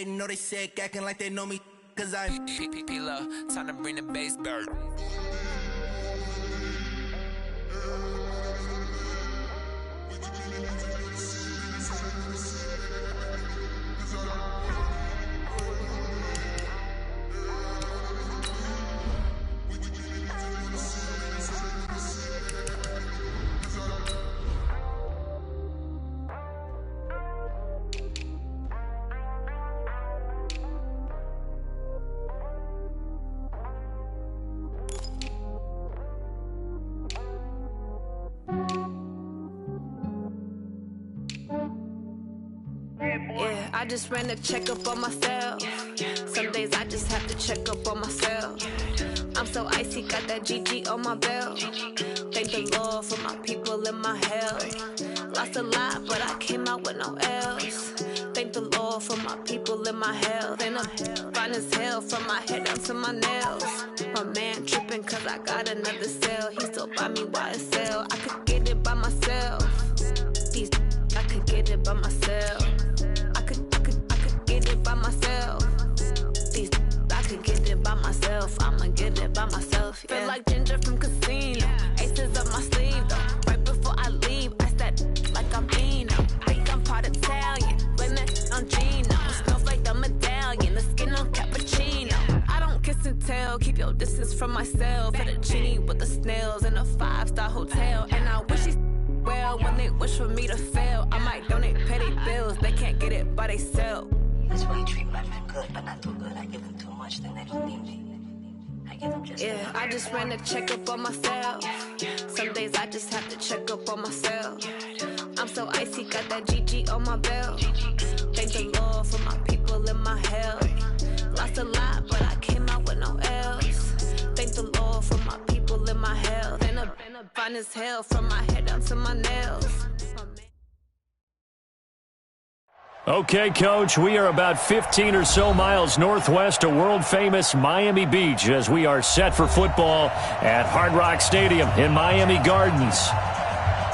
hating, know they sick, acting like they know me, cause I'm P-Love, time to bring the bass bird. Yeah, I just ran a checkup on myself. Some days I just have to check up on myself. I'm so icy, got that GG on my belt. Thank the Lord for my people in my health. Lost a lot, but I came out with no else. Thank the Lord for my people in my health. And I'm fine as hell from my head down to my nails. My man tripping cause I got another cell. He still buy me YSL. I could get it by myself. These I could get it by myself. I could get it by myself. These I could get it by myself. I'ma get it by myself. Yeah. Feel like Ginger from Casino. Aces up my sleeve though. Right before I leave, I said like I'm Dino. Think I'm part Italian. Blame it on Gino. Snowflake the medallion. The skin on cappuccino. I don't kiss and tell. Keep your distance from myself. Fettuccine with the snails in a 5-star hotel. And I wish he's well when they wish for me to fail. I might donate petty bills. They can't get it by themselves. That's why you treat my men good, but not too good. I give them too much, then they don't need me. I give them just yeah, I just ran a checkup on myself. Some days I just have to check up on myself. I'm so icy, got that GG on my belt. Thank the Lord for my people in my health. Lost a lot, but I came out with no else. Thank the Lord for my people in my health. And I'm fine as hell from my head down to my nails. Okay, Coach, we are about 15 or so miles northwest of world-famous Miami Beach as we are set for football at Hard Rock Stadium in Miami Gardens.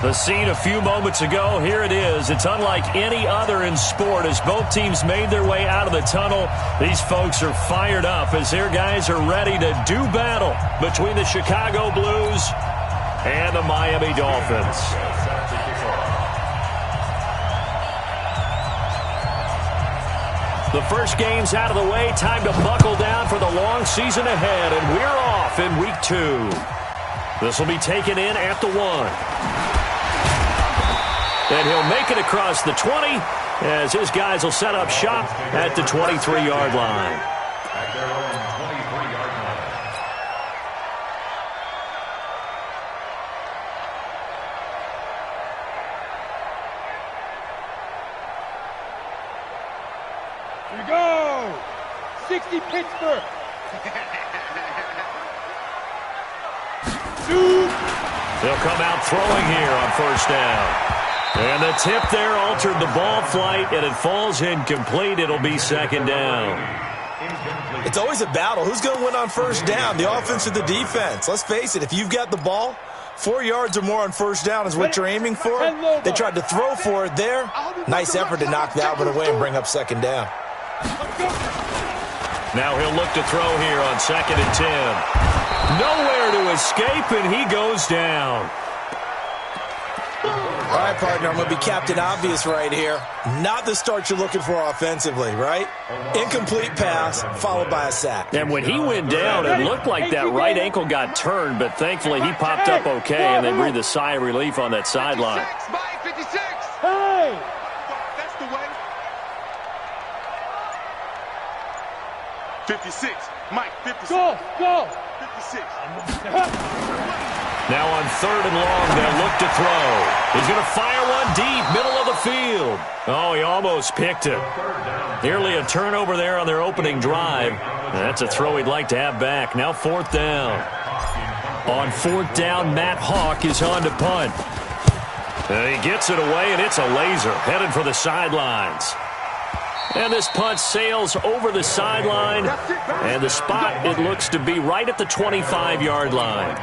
The scene a few moments ago, here it is. It's unlike any other in sport as both teams made their way out of the tunnel. These folks are fired up as their guys are ready to do battle between the Chicago Blues and the Miami Dolphins. The first game's out of the way. Time to buckle down for the long season ahead, and we're off in week 2. This will be taken in at the 1. And he'll make it across the 20 as his guys will set up shop at the 23-yard line. At their own 23-yard line. Here we go! 60 Pittsburgh! They'll come out throwing here on first down. And the tip there altered the ball flight, and it falls incomplete. It'll be second down. It's always a battle. Who's going to win on first down, the offense or the defense? Let's face it, if you've got the ball, 4 yards or more on first down is what you're aiming for. They tried to throw for it there. Nice effort to knock that one away and bring up second down. Now he'll look to throw here on 2nd and 10. Nowhere to escape, and he goes down. All right, partner, I'm going to be Captain Obvious right here. Not the start you're looking for offensively, right? Incomplete pass followed by a sack. And when he went down, it looked like that right ankle got turned, but thankfully he popped up okay, and they breathed a sigh of relief on that sideline. 56! Hey! That's the way. 56. Mike, 56. Go! 56. Now on 3rd and long, they'll look to throw. He's going to fire one deep, middle of the field. Oh, he almost picked it. Nearly a turnover there on their opening drive. That's a throw he'd like to have back. Now 4th down. On 4th down, Matt Hawk is on to punt. And he gets it away, and it's a laser headed for the sidelines. And this punt sails over the sideline, and the spot, it looks to be right at the 25-yard line.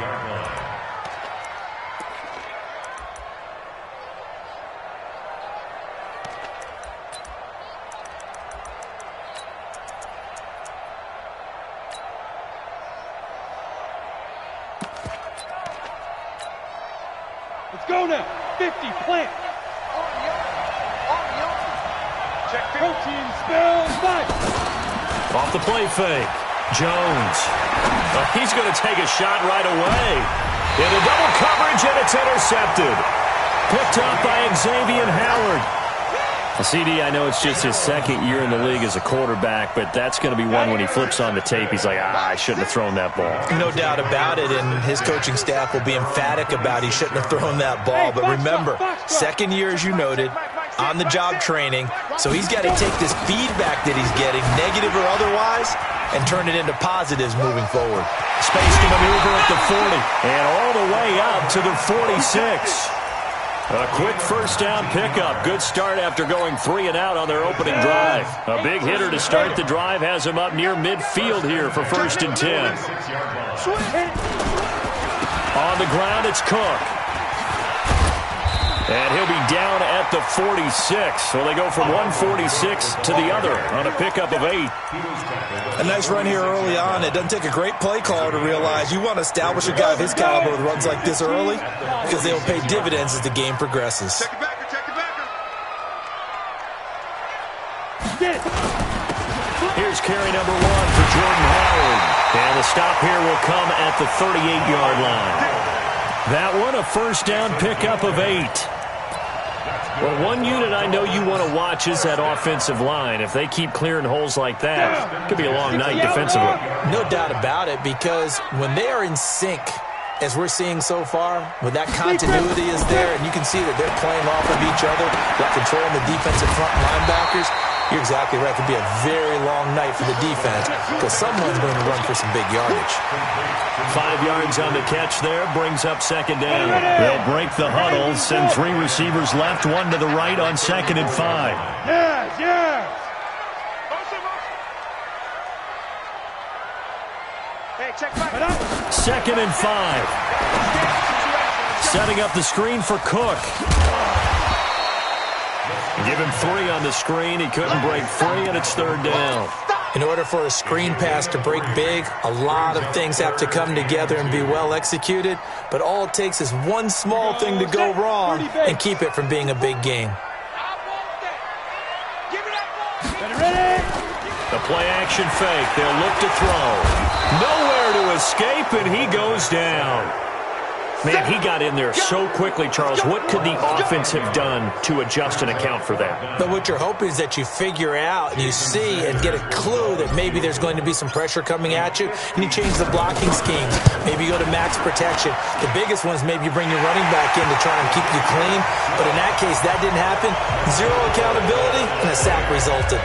Let's go now. 50, plant. Check 50. Protein spell, fight. Off the play fake. Jones. He's going to take a shot right away. Into double coverage, and it's intercepted. Picked up by Xavier Howard. CD, I know it's just his second year in the league as a quarterback, but that's going to be one when he flips on the tape. He's like, I shouldn't have thrown that ball. No doubt about it, and his coaching staff will be emphatic about he shouldn't have thrown that ball. But remember, second year, as you noted, on-the-job training, so he's got to take this feedback that he's getting, negative or otherwise, and turn it into positives moving forward. Space to maneuver at the 40, and all the way up to the 46. A quick first down pickup. Good start after going 3 and out on their opening drive. A big hitter to start the drive has him up near midfield here for 1st and 10. On the ground, it's Cook. And he'll be down at the 46. So they go from 146 to the other on a pickup of 8. A nice run here early on. It doesn't take a great play caller to realize you want to establish a guy of his caliber with runs like this early because they will pay dividends as the game progresses. Check it back. Here's carry number 1 for Jordan Howard. And the stop here will come at the 38-yard line. That one, a first down pickup of 8. Well, one unit I know you want to watch is that offensive line. If they keep clearing holes like that, it could be a long night defensively. No doubt about it, because when they are in sync, as we're seeing so far, when that continuity is there, and you can see that they're playing off of each other, they're controlling the defensive front linebackers, you're exactly right. It could be a very long night for the defense because someone's going to run for some big yardage. 5 yards on the catch there, brings up 2nd down. They'll break the huddle, send 3 receivers left, 1 to the right on 2nd and 5. Yes. Hey, check back. 2nd and 5. Setting up the screen for Cook. Give him 3 on the screen. He couldn't break free, and it's 3rd down. In order for a screen pass to break big, a lot of things have to come together and be well executed, but all it takes is one small thing to go wrong and keep it from being a big game. The play-action fake. They'll look to throw. Nowhere to escape, and he goes down. Man, he got in there so quickly, Charles. What could the offense have done to adjust and account for that? But what you're hoping is that you figure out and you see and get a clue that maybe there's going to be some pressure coming at you, and you change the blocking schemes. Maybe you go to max protection. The biggest one is maybe you bring your running back in to try and keep you clean. But in that case, that didn't happen. 0 accountability, and a sack resulted.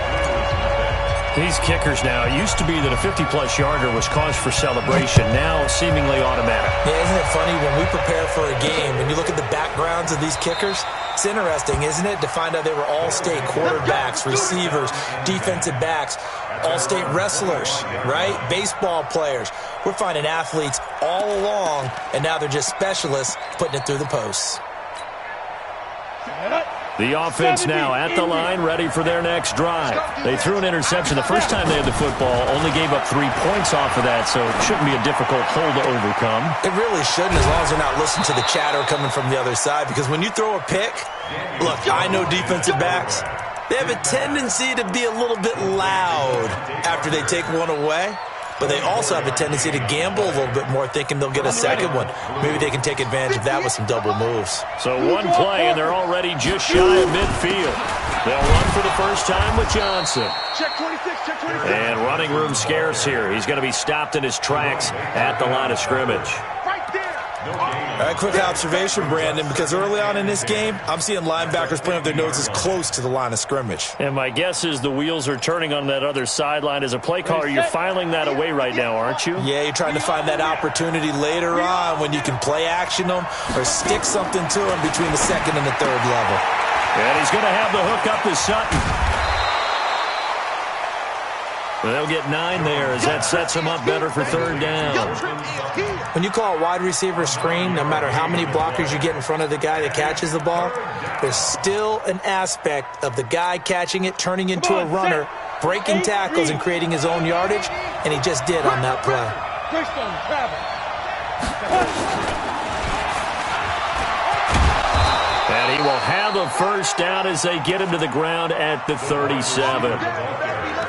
These kickers now, it used to be that a 50-plus yarder was cause for celebration, now seemingly automatic. Yeah, isn't it funny when we prepare for a game, when you look at the backgrounds of these kickers, it's interesting, isn't it, to find out they were all-state quarterbacks, receivers, defensive backs, all-state wrestlers, right? Baseball players. We're finding athletes all along, and now they're just specialists putting it through the posts. The offense now at the line, ready for their next drive. They threw an interception the first time they had the football, only gave up 3 points off of that, so it shouldn't be a difficult hole to overcome. It really shouldn't, as long as they're not listening to the chatter coming from the other side, because when you throw a pick, look, I know defensive backs, they have a tendency to be a little bit loud after they take one away. But they also have a tendency to gamble a little bit more, thinking they'll get a second one. Maybe they can take advantage of that with some double moves. So one play, and they're already just shy of midfield. They'll run for the first time with Johnson. Check 26, check 26. And running room scarce here. He's going to be stopped in his tracks at the line of scrimmage. Right there. All right, quick observation, Brandon, because early on in this game, I'm seeing linebackers playing with their noses close to the line of scrimmage. And my guess is the wheels are turning on that other sideline. As a play caller, you're filing that away right now, aren't you? Yeah, you're trying to find that opportunity later on when you can play action them or stick something to them between the 2nd and the 3rd level. And he's going to have the hook up to Sutton. They'll get 9 there as that sets him up better for 3rd down. When you call a wide receiver screen, no matter how many blockers you get in front of the guy that catches the ball, there's still an aspect of the guy catching it, turning into a runner, breaking tackles and creating his own yardage, and he just did on that play. will have a first down as they get him to the ground at the 37.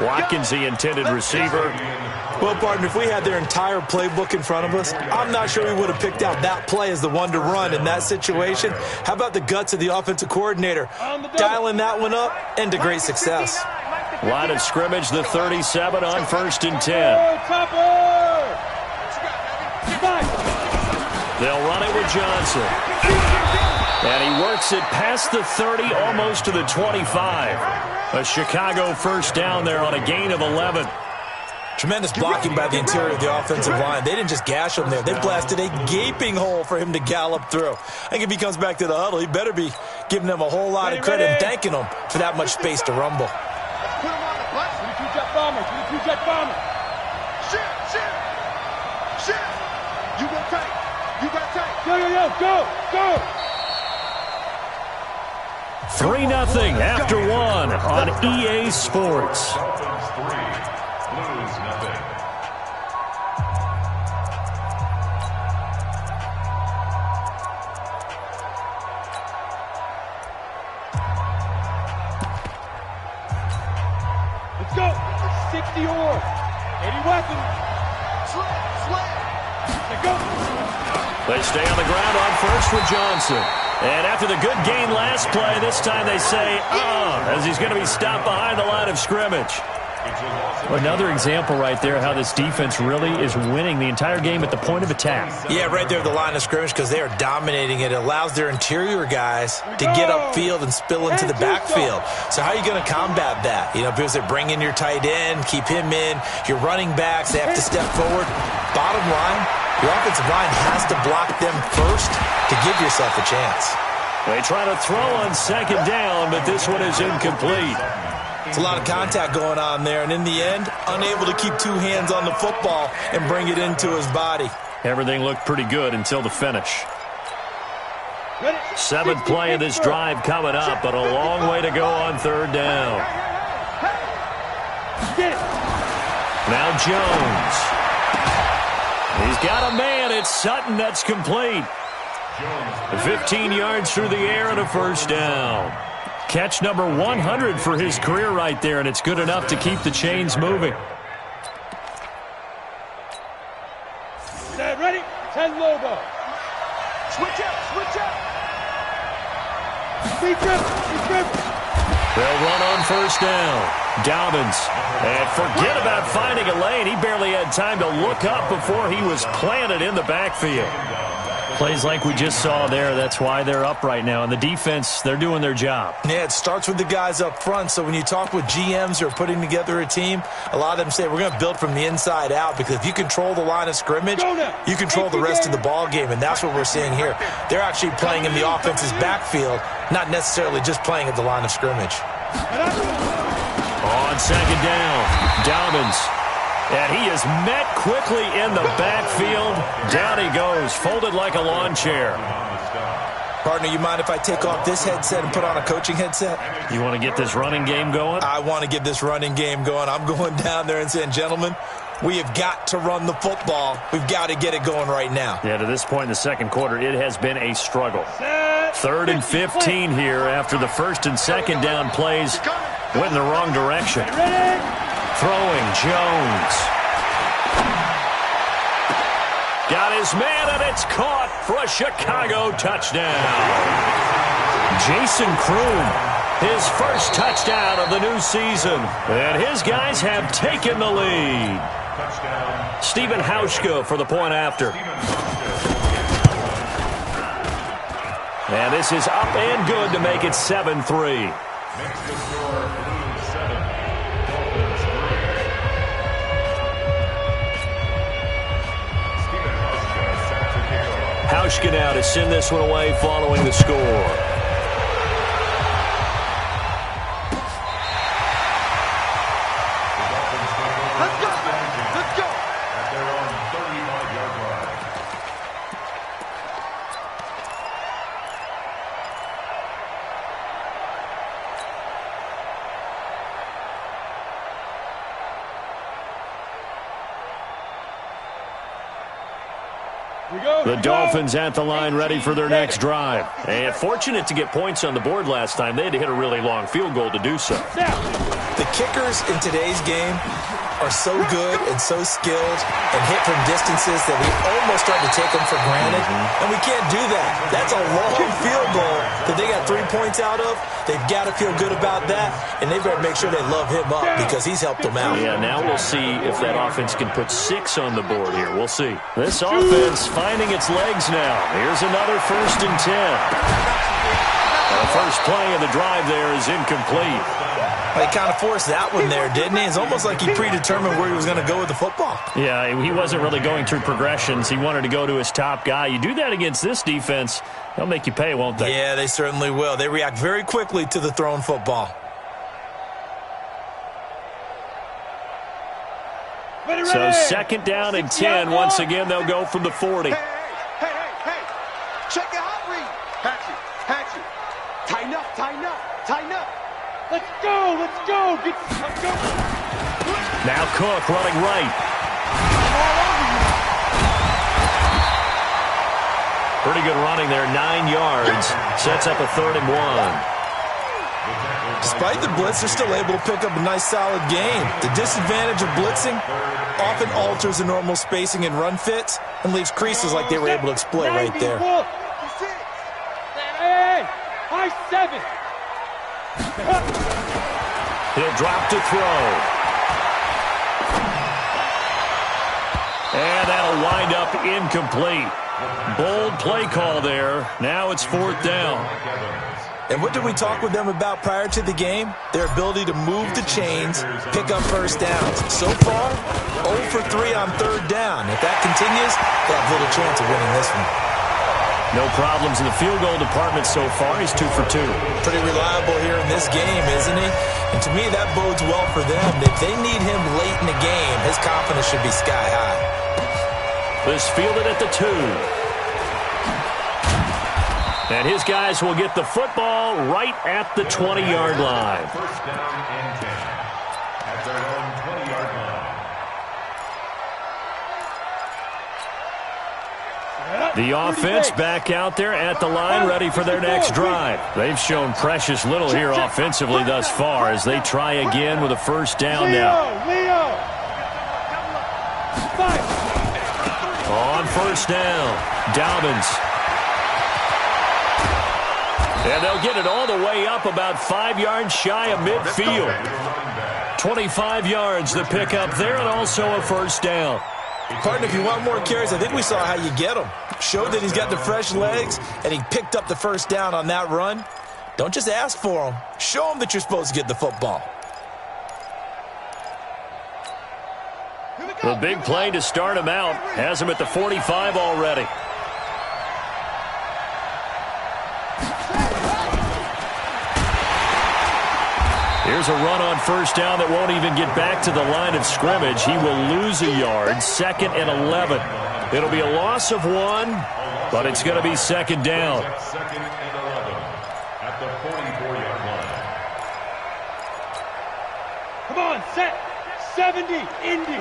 Watkins, the intended receiver. Well, partner, if we had their entire playbook in front of us, I'm not sure we would have picked out that play as the one to run in that situation. How about the guts of the offensive coordinator? Dialing that one up into great success. Line of scrimmage, the 37 on 1st and 10. They'll run it with Johnson. And he works it past the 30, almost to the 25. A Chicago first down there on a gain of 11. Tremendous blocking by the interior of the offensive line. They didn't just gash him there. They blasted a gaping hole for him to gallop through. I think if he comes back to the huddle, he better be giving them a whole lot of credit and thanking them for that much space to rumble. Put him on the bus. 22 jet bomber. 22 jet bomber. Shit. You go tight. You got tight. Go. 3-0 after 1 on EA Sports. Dolphins 3, Blues nothing. Let's go. 60 or 80 weapons. Slam. Let's go. They stay on the ground on first with Johnson. And after the good gain last play, this time they say, as he's going to be stopped behind the line of scrimmage. Another example right there how this defense really is winning the entire game at the point of attack. Yeah, right there at the line of scrimmage because they are dominating it. It allows their interior guys to get upfield and spill into the backfield. So how are you going to combat that? You know, because they bring in your tight end, keep him in. Your running backs, they have to step forward. Bottom line, your offensive line has to block them first to give yourself a chance. They try to throw on 2nd down, but this one is incomplete. It's a lot of contact going on there, and in the end, unable to keep 2 hands on the football and bring it into his body. Everything looked pretty good until the finish. 7th play of this drive coming up, but a long way to go on 3rd down. Now Jones. He's got a man. It's Sutton. That's complete. 15 yards through the air and a first down. Catch number 100 for his career right there, and it's good enough to keep the chains moving. Ready? 10 Lobo. Switch up. Speed trip. They'll run on first down. Dobbins. And forget about finding a lane. He barely had time to look up before he was planted in the backfield. Plays like we just saw there. That's why they're up right now. And the defense, they're doing their job. Yeah, it starts with the guys up front. So when you talk with GMs who are putting together a team, a lot of them say we're going to build from the inside out because if you control the line of scrimmage, you control the rest of the ball game. And that's what we're seeing here. They're actually playing in the offense's backfield, not necessarily just playing at the line of scrimmage. On 2nd down, Dobbins. And he is met quickly in the backfield. Down he goes, folded like a lawn chair. Partner, you mind if I take off this headset and put on a coaching headset? You want to get this running game going? I want to get this running game going. I'm going down there and saying, gentlemen, we have got to run the football. We've got to get it going right now. Yeah, to this point in the 2nd quarter, it has been a struggle. 3rd and 15 here after the 1st and 2nd down plays went in the wrong direction. Throwing, Jones. Got his man, and it's caught for a Chicago touchdown. Jason Kroon, his first touchdown of the new season. And his guys have taken the lead. Stephen Hauschka for the point after. And this is up and good to make it 7-3. Makes the score Blues 7, Dolphins 3. Hauschka now to send this one away following the score. Let's go. At their own 35-yard line. The Dolphins at the line ready for their next drive. And fortunate to get points on the board last time. They had to hit a really long field goal to do so. The kickers in today's game are so good and so skilled and hit from distances that we almost start to take them for granted. And we can't do that. That's a long field goal that they got 3 points out of. They've got to feel good about that, and they better make sure they love him up because he's helped them out. Yeah, now we'll see if that offense can put 6 on the board here. We'll see. This offense finding its legs now. Here's another 1st and 10. The first play of the drive there is incomplete. He kind of forced that one there, didn't he? It's almost like he predetermined where he was going to go with the football. Yeah, he wasn't really going through progressions. He wanted to go to his top guy. You do that against this defense, they'll make you pay, won't they? Yeah, they certainly will. They react very quickly to the thrown football. So 2nd down and 10. Once again, they'll go from the 40. Hey. Check it out, Reed. Hatchet. Tighten up. Let's go. Let's go. Now Cook running right. Pretty good running there, 9 yards. Sets up a 3rd and 1. Despite the blitz, they're still able to pick up a nice, solid game. The disadvantage of blitzing often alters the normal spacing and run fits and leaves creases like they were able to exploit right there. Hey, high 7. He'll drop to throw. And that'll wind up incomplete. Bold play call there. Now it's 4th down. And what did we talk with them about prior to the game? Their ability to move the chains, pick up 1st downs. So far, 0 for 3 on 3rd down. If that continues, they have little chance of winning this one. No problems in the field goal department so far. He's 2 for 2. Pretty reliable here in this game, isn't he? And to me, that bodes well for them. If they need him late in the game, his confidence should be sky high. This fielded at the 2. And his guys will get the football right at the 20-yard line. 1st down and 10 at their own 20-yard line. The offense back out there at the line, ready for their next drive. They've shown precious little here offensively thus far as they try again with a 1st down now. On 1st down, Dolphins. And they'll get it all the way up about 5 yards shy of midfield. 25 yards the pick up there and also a 1st down. Partner, if you want more carries, I think we saw how you get him. Showed that he's got the fresh legs, and he picked up the 1st down on that run. Don't just ask for him. Show him that you're supposed to get the football. The big play to start him out has him at the 45 already. Here's a run on 1st down that won't even get back to the line of scrimmage. He will lose a yard, 2nd and 11. It'll be a loss of 1, but it's going to be 2nd down. 2nd and 11 at the 44-yard line. Come on, set. 70, Indy.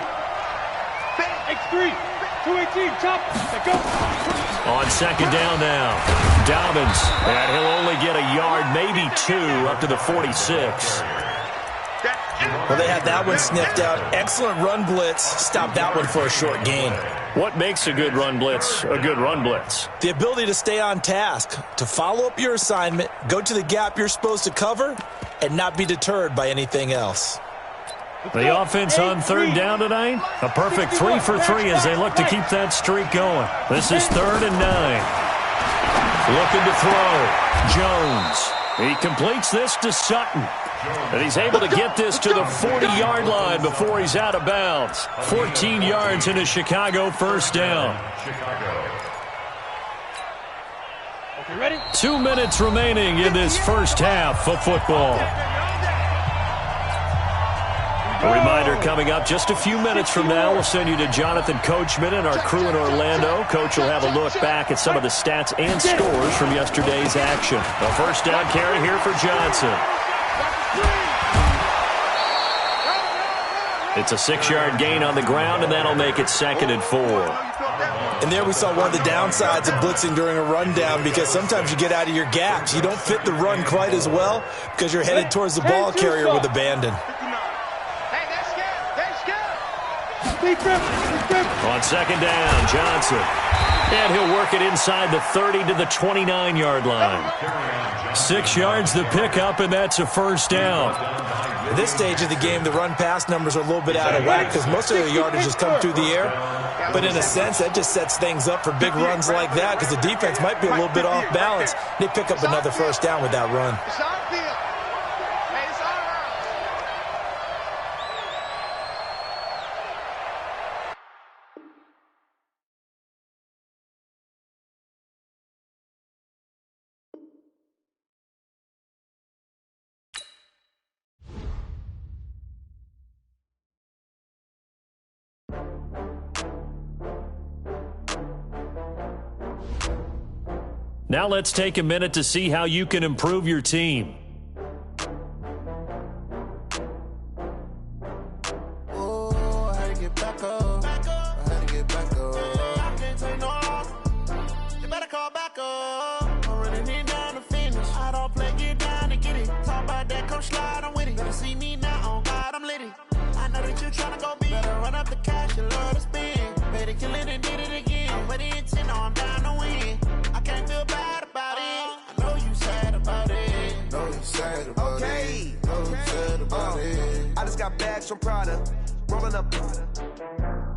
X3, 218, chop. Go. On 2nd down now, Dobbins. And he'll only get a yard, maybe 2, up to the 46. Well, they had that one sniffed out. Excellent run blitz. Stopped that one for a short gain. What makes a good run blitz a good run blitz? The ability to stay on task, to follow up your assignment, go to the gap you're supposed to cover, and not be deterred by anything else. The offense on 3rd down tonight, a perfect 3 for 3 as they look to keep that streak going. This is 3rd and 9. Looking to throw. Jones. He completes this to Sutton. And he's able to get this to the 40-yard line before he's out of bounds. 14 yards in a Chicago 1st down. Okay, ready? 2 minutes remaining in this 1st half of football. A reminder coming up just a few minutes from now. We'll send you to Jonathan Coachman and our crew in Orlando. Coach will have a look back at some of the stats and scores from yesterday's action. A 1st down carry here for Johnson. It's a 6-yard gain on the ground, and that'll make it 2nd and 4. And there we saw one of the downsides of blitzing during a rundown, because sometimes you get out of your gaps. You don't fit the run quite as well because you're headed towards the ball carrier with abandon. On second down, Johnson. And he'll work it inside the 30 to the 29-yard line. 6 yards the pickup, and that's a first down. At this stage of the game, the run-pass numbers are a little bit out of whack because most of the yardage has come through the air. But in a sense, that just sets things up for big runs like that because the defense might be a little bit off balance. They pick up another first down with that run. Now let's take a minute to see how you can improve your team. From Prada, rolling up.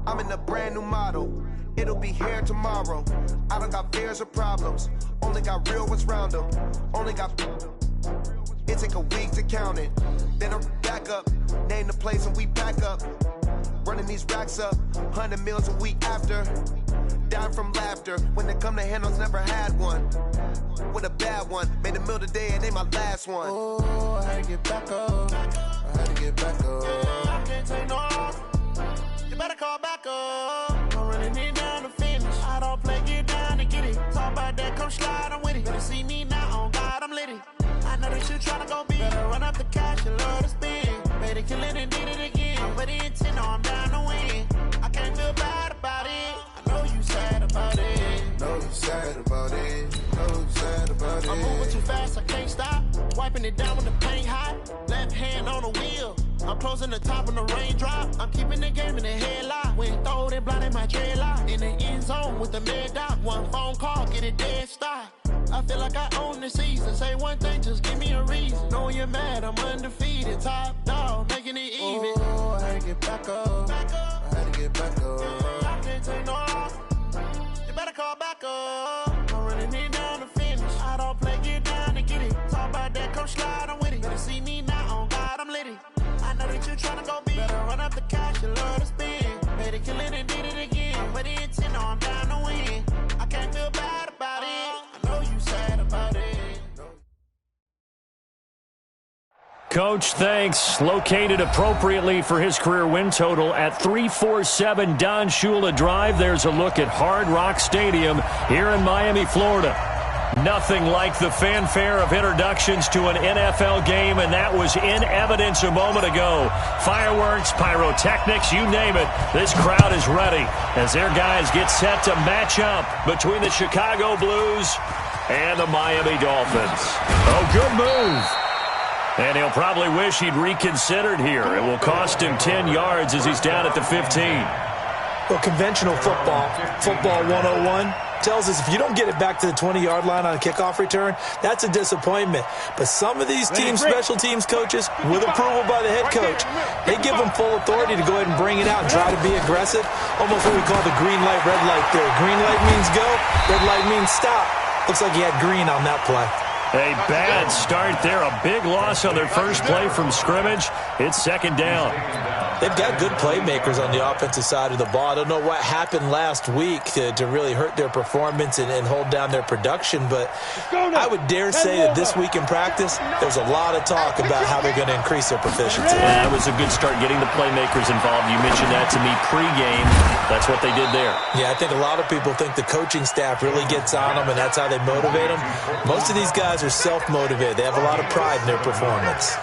I'm in a brand new model. It'll be here tomorrow. I don't got fears or problems. Only got real ones round them. Only got. It take a week to count it. Then I back up. Name the place and we back up. Running these racks up. 100 meals a week after. Dying from laughter. When they come to handles, never had one. With a bad one. Made a meal today and ain't my last one. Oh, I had to get back up. I had to get back up. I can't take no off. You better call back up. I'm running it down to finish. I don't play, get down and get it. Talk about that, come slide, I'm with it. Better see me now, on God, I'm lit it. I know that you tryna go big. Better run up the cash, you love to spin. Made it, kill it, and did it again. But the intent, no, I'm down to win. I can't feel bad about it. I know you sad about it. Know you sad about it. Know you sad about it. I'm moving too fast, I can't stop. Wiping it down when the paint hot. Left hand on the wheel. I'm closing the top when the raindrop. I'm keeping the game in the headlock. When throw it blind in my dreadlock. In the end zone with the mad dot. One phone call, get it dead stop. I feel like I own the season. Say one thing, just give me a reason. Knowing you're mad, I'm undefeated. Top dog, making it even. Oh, I had to get back up. I had to get back up. I can't take no off. You better call back up. I'm running it down to finish. I don't play, get down and get it. Talk about that, come slide, I'm with it. Better see me now, on God, I'm lit it. I know that you tryna go big. Better run up the cash, you love to spin. Made it, kill it, and did it again. But the intent, no, I'm down to win. I can't feel bad about it. I know you sad about it. Coach, thanks. Located appropriately for his career win total at 347 Don Shula Drive. There's a look at Hard Rock Stadium here in Miami, Florida. Nothing like the fanfare of introductions to an NFL game, and that was in evidence a moment ago. Fireworks, pyrotechnics, you name it. This crowd is ready as their guys get set to match up between the Chicago Blues and the Miami Dolphins. Oh, good move. And he'll probably wish he'd reconsidered here. It will cost him 10 yards as he's down at the 15. Well, conventional football 101, tells us if you don't get it back to the 20-yard line on a kickoff return, that's a disappointment. But some of these teams, special teams coaches, with approval by the head coach, they give them full authority to go ahead and bring it out and try to be aggressive. Almost what we call the green light, red light theory. Green light means go, red light means stop. Looks like he had green on that play. A bad start there. A big loss on their first play from scrimmage. It's second down. They've got good playmakers on the offensive side of the ball. I don't know what happened last week to really hurt their performance and hold down their production, but I would dare say that this week in practice, there's a lot of talk about how they're going to increase their proficiency. That was a good start getting the playmakers involved. You mentioned that to me pregame. That's what they did there. Yeah, I think a lot of people think the coaching staff really gets on them, and that's how they motivate them. Most of these guys are self-motivated. They have a lot of pride in their performance.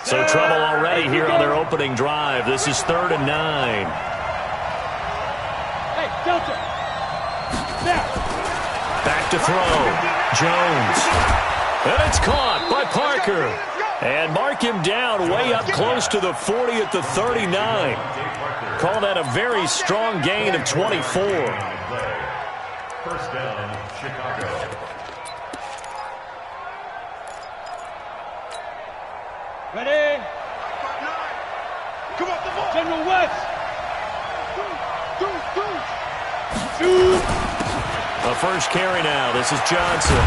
So trouble already here on their opening drive. This is 3rd and 9. Hey, Delta, left to throw. Jones. And it's caught by Parker. And mark him down way up close to the 40 at the 39. Call that a very strong gain of 24. First down, Chicago. Ready? Come on, the ball. General West. Shoot. A first carry now. This is Johnson.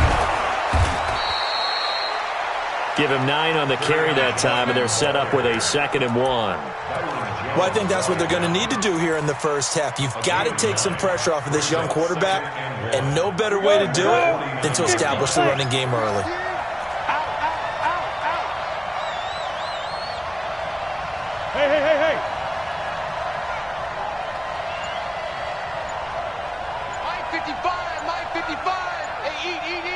Give him 9 on the carry that time, and they're set up with a 2nd and 1. Well, I think that's what they're going to need to do here in the first half. You've got to take some pressure off of this young quarterback, and no better way to do it than to establish the running game early. Hey. My 55. Hey, eat.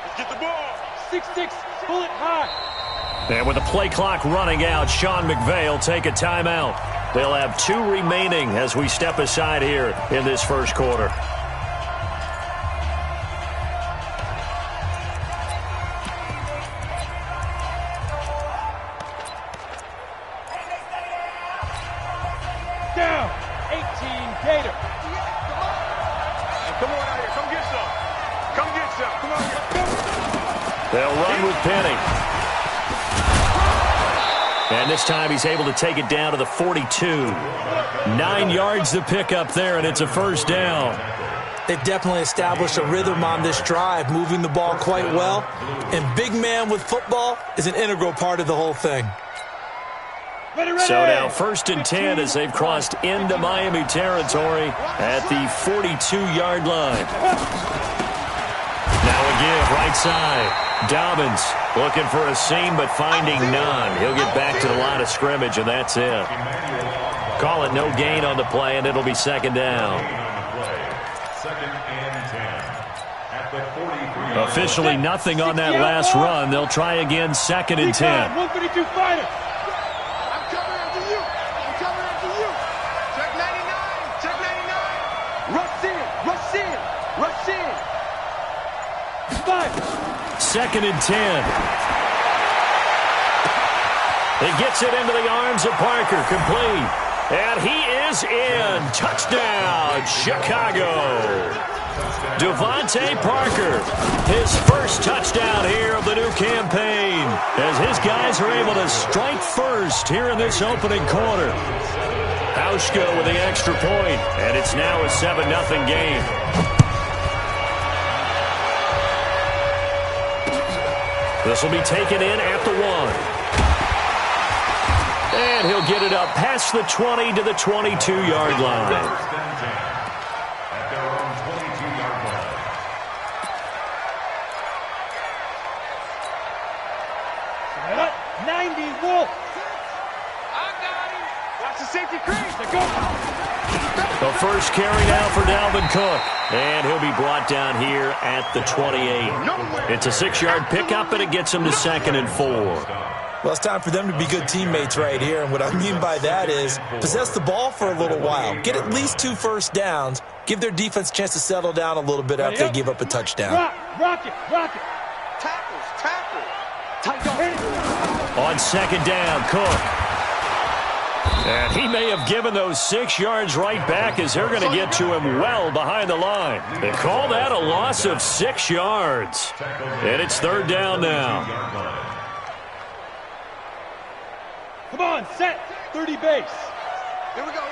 Let's get the ball. 6'6", bullet high. And with the play clock running out, Sean McVay will take a timeout. They'll have 2 remaining as we step aside here in this first quarter. Down. 18 Gator. Come on out here. Come get some. Come on here. They'll run with Penny. And this time he's able to take it down to the 42. 9 yards to pick up there, and it's a first down. They've definitely established a rhythm on this drive, moving the ball quite well. And big man with football is an integral part of the whole thing. Ready. So now 1st and 10 as they've crossed into Miami territory at the 42-yard line. Now a give, right side. Dobbins looking for a seam but finding none. He'll get back to the line of scrimmage, and that's it. Call it no gain on the play, and it'll be 2nd down. 2nd and 10. At the 43. Officially nothing on that last run. They'll try again, 2nd and 10. 152 fighter. I'm coming after you. Check 99. Rush in. 5. 2nd and 10. He gets it into the arms of Parker, complete. And he is in. Touchdown, Chicago. Devontae Parker, his first touchdown here of the new campaign, as his guys are able to strike first here in this opening quarter. Hauschka with the extra point, and it's now a 7-0 game. This will be taken in at the 1. And he'll get it up past the 20 to the 22-yard line. At their own 22-yard line. Set up. 90 Wolf. I got him. Watch the safety crease. They go. The first carry now for Dalvin Cook. And he'll be brought down here at the 28. It's a 6-yard pickup, and it gets him to 2nd and 4. Well, it's time for them to be good teammates right here. And what I mean by that is possess the ball for a little while. Get at least 2 first downs. Give their defense a chance to settle down a little bit after they give up a touchdown. Rock it. Tackle. Tight On 2nd down, Cook. And he may have given those 6 yards right back as they're going to get to him well behind the line. They call that a loss of 6 yards. And it's 3rd down now. Come on, set. 30 base. Here we go.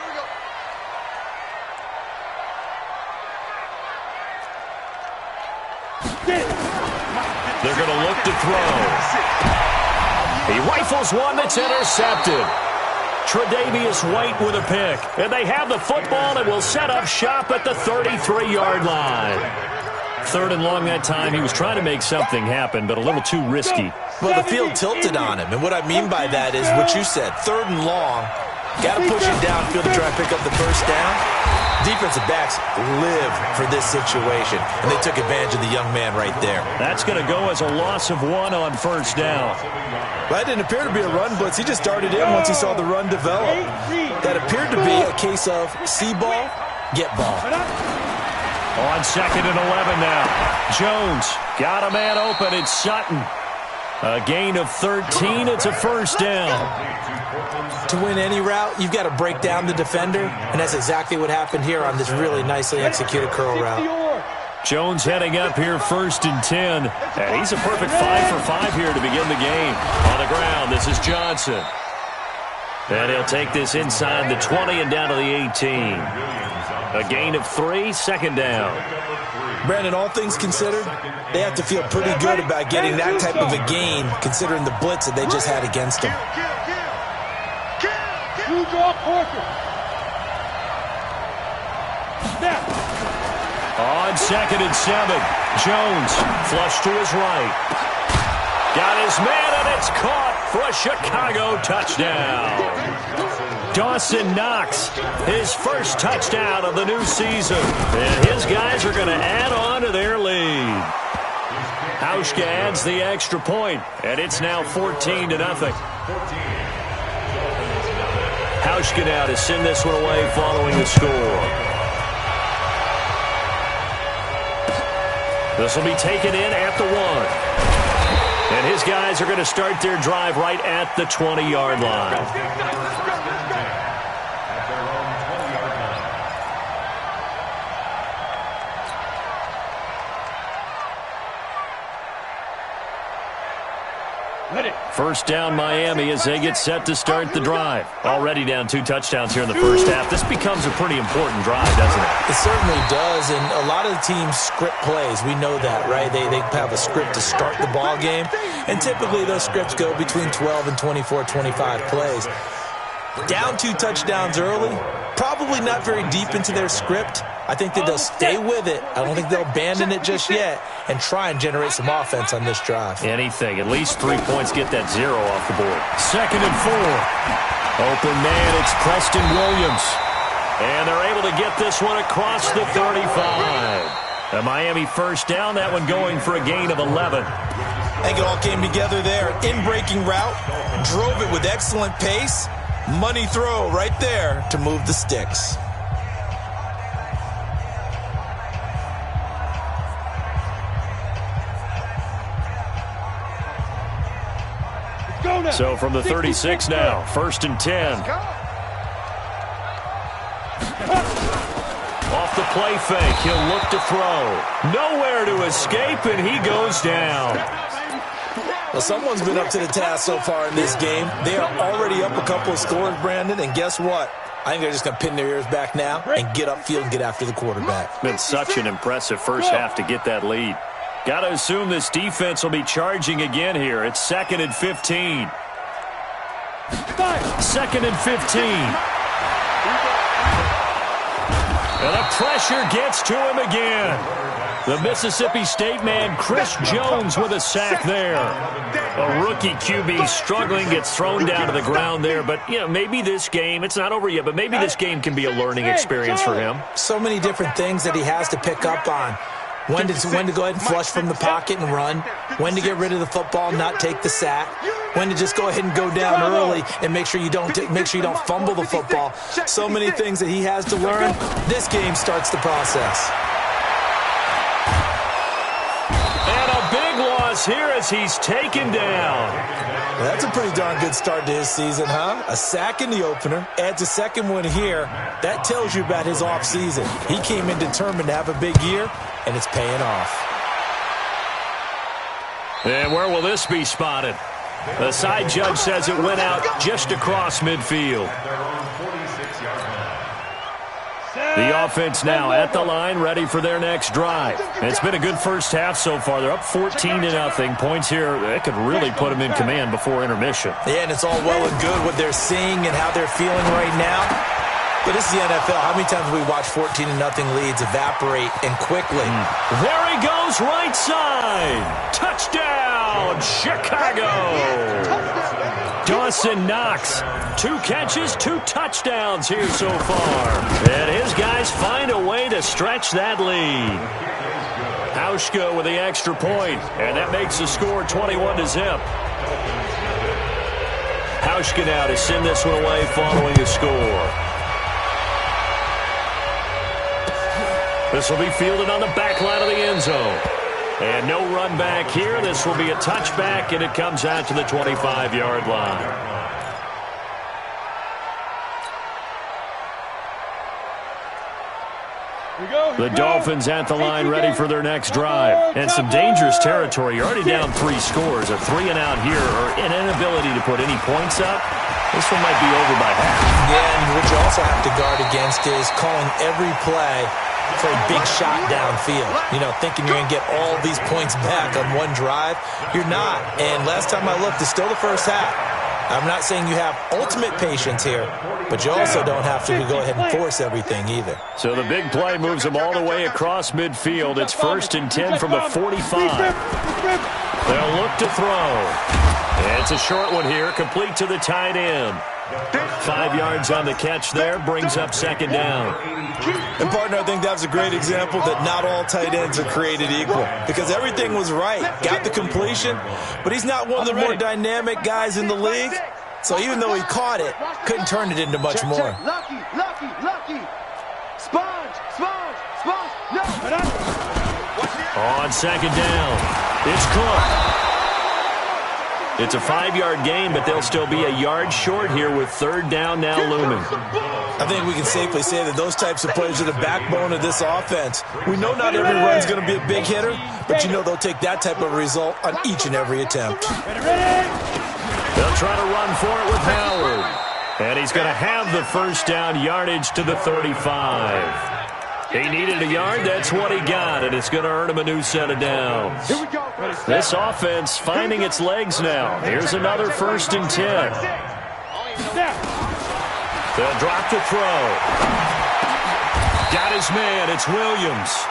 They're going to look to throw. He rifles one that's intercepted. Tre'Davious White with a pick. And they have the football and will set up shop at the 33-yard line. 3rd and long that time. He was trying to make something happen, but a little too risky. Well, the field tilted on him. And what I mean by that is what you said. 3rd and long. Got to push it downfield to try and pick up the first down. Defensive backs live for this situation, and they took advantage of the young man right there. That's going to go as a loss of 1 on 1st down. Well, that didn't appear to be a run blitz. He just darted in once he saw the run develop. That appeared to be a case of see ball, get ball. On 2nd and 11 now. Jones got a man open. It's Sutton. A gain of 13. It's a first down. To win any route, you've got to break down the defender, and that's exactly what happened here on this really nicely executed curl route. Jones heading up here 1st and 10. And he's a perfect 5 for 5 here to begin the game. On the ground, this is Johnson. And he'll take this inside the 20 and down to the 18. A gain of 3, 2nd down. Brandon, all things considered, they have to feel pretty good about getting that type of a gain considering the blitz that they just had against them. On 2nd and 7, Jones flush to his right. Got his man, and it's caught for a Chicago touchdown. Dawson Knox, his first touchdown of the new season. And his guys are going to add on to their lead. Hauschka adds the extra point, and it's now 14-0. Hauschka now to send this one away following the score. This will be taken in at the 1. And his guys are going to start their drive right at the 20-yard line. First down Miami as they get set to start the drive. Already down 2 touchdowns here in the first half. This becomes a pretty important drive, doesn't it? It certainly does, and a lot of the teams script plays. We know that, right? They have a script to start the ball game, and typically those scripts go between 12 and 24, 25 plays. Down 2 touchdowns early, probably not very deep into their script. I think that they'll stay with it. I don't think they'll abandon it just yet and try and generate some offense on this drive. Anything. At least 3 points, get that 0 off the board. 2nd and 4. Open man, it's Preston Williams. And they're able to get this one across the 35. A Miami first down, that one going for a gain of 11. I think it all came together there. In-breaking route, drove it with excellent pace. Money throw right there to move the sticks. So from the 36 now, 1st and 10. Off the play fake, he'll look to throw. Nowhere to escape, and he goes down. Well, someone's been up to the task so far in this game. They are already up a couple of scores, Brandon, and guess what? I think they're just going to pin their ears back now and get upfield and get after the quarterback. Been such an impressive first half to get that lead. Got to assume this defense will be charging again here. It's 2nd and 15. 2nd and 15. And the pressure gets to him again. The Mississippi State man, Chris Jones, with a sack there. A rookie QB struggling, gets thrown down to the ground there. But, you know, maybe this game, it's not over yet, but maybe this game can be a learning experience for him. So many different things that he has to pick up on. When to go ahead and flush from the pocket and run. When to get rid of the football and not take the sack. When to just go ahead and go down early and make sure you don't fumble the football. So many things that he has to learn. This game starts the process. And a big loss here as he's taken down. Well, that's a pretty darn good start to his season, huh? A sack in the opener, adds a second one here. That tells you about his offseason. He came in determined to have a big year, and it's paying off. And where will this be spotted? The side judge says it went out just across midfield. The offense now at the line, ready for their next drive. It's been a good first half so far. They're up 14-0. Points here, that could really put them in command before intermission. Yeah, and it's all well and good what they're seeing and how they're feeling right now. But this is the NFL. How many times have we watched 14-0 leads evaporate and quickly? There he goes, right side. Touchdown, Chicago. Dawson Knox, 2 catches, 2 touchdowns here so far. And his guys find a way to stretch that lead. Hauschka with the extra point, and that makes the score 21-0. Hauschka now to send this one away following the score. This will be fielded on the back line of the end zone. And no run back here. This will be a touchback, and it comes out to the 25-yard line. The Dolphins at the line ready for their next drive. And some dangerous territory. You're already down 3 scores. A 3-and-out here or an inability to put any points up. This one might be over by half. Yeah, and what you also have to guard against is calling every play for a big shot downfield. You know, thinking you're going to get all these points back on one drive. You're not. And last time I looked, it's still the first half. I'm not saying you have ultimate patience here, but you also don't have to go ahead and force everything either. So the big play moves them all the way across midfield. It's 1st and 10 from the 45. They'll look to throw. It's a short one here, complete to the tight end. 5 yards on the catch there, brings up 2nd down. And, partner, I think that's a great example that not all tight ends are created equal because everything was right. Got the completion, but he's not one of the more dynamic guys in the league. So even though he caught it, couldn't turn it into much more. Lucky. Sponge. No. On 2nd down, it's Cook. It's a 5-yard gain, but they'll still be a yard short here with 3rd down now looming. I think we can safely say that those types of plays are the backbone of this offense. We know not every run's going to be a big hitter, but you know they'll take that type of result on each and every attempt. They'll try to run for it with Howard. And he's going to have the 1st down yardage to the 35. He needed a yard. That's what he got, and it's going to earn him a new set of downs. This offense finding its legs now. Here's another 1st and 10. They'll drop to throw. Got his man. It's Williams.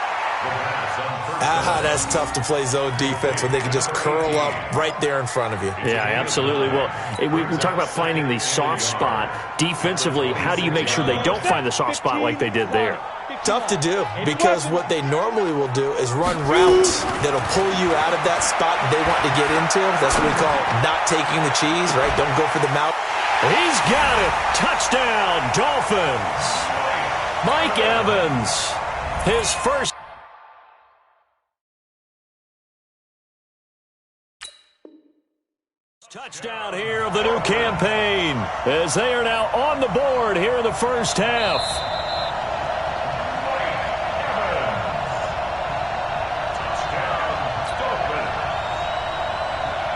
That's tough to play zone defense when they can just curl up right there in front of you. Yeah, absolutely. Well, we talk about finding the soft spot. Defensively, how do you make sure they don't find the soft spot like they did there? Tough to do because what they normally will do is run routes that'll pull you out of that spot they want to get into. That's what we call not taking the cheese, right? Don't go for the mouth. He's got it. Touchdown, Dolphins. Mike Evans, his first. Touchdown here of the new campaign as they are now on the board here in the 1st half.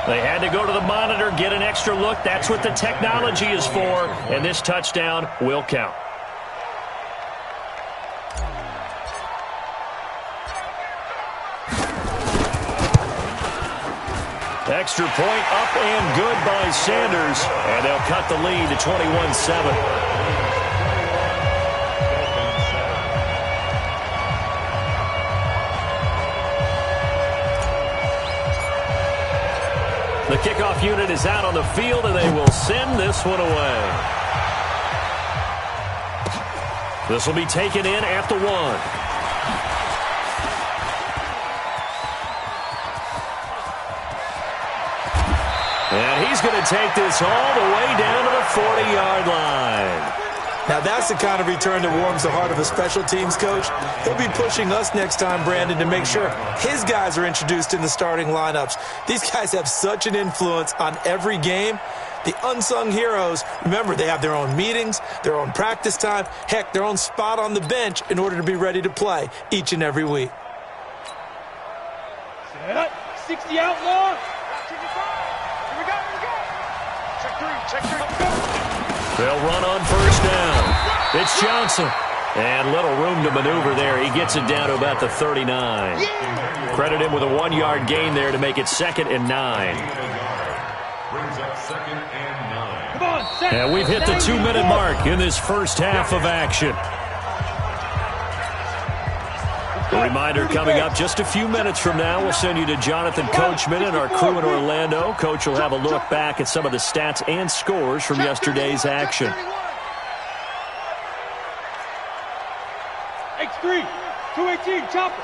They had to go to the monitor, get an extra look. That's what the technology is for, and this touchdown will count. Extra point up and good by Sanders, and they'll cut the lead to 21-7. The kickoff unit is out on the field, and they will send this one away. This will be taken in at the 1. And he's going to take this all the way down to the 40-yard line. Now, that's the kind of return that warms the heart of a special teams coach. He'll be pushing us next time, Brandon, to make sure his guys are introduced in the starting lineups. These guys have such an influence on every game. The unsung heroes, remember, they have their own meetings, their own practice time, heck, their own spot on the bench in order to be ready to play each and every week. 60 outlaw. Check three. They'll run on 1st down. It's Johnson. And little room to maneuver there. He gets it down to about the 39. Credit him with a 1-yard gain there to make it 2nd and 9. Brings up 2nd and 9. Come on, set. And we've hit the 2-minute mark in this 1st half of action. A reminder coming up just a few minutes from now. We'll send you to Jonathan Coachman and our crew in Orlando. Coach will have a look back at some of the stats and scores from yesterday's action. X3, 218, chopper.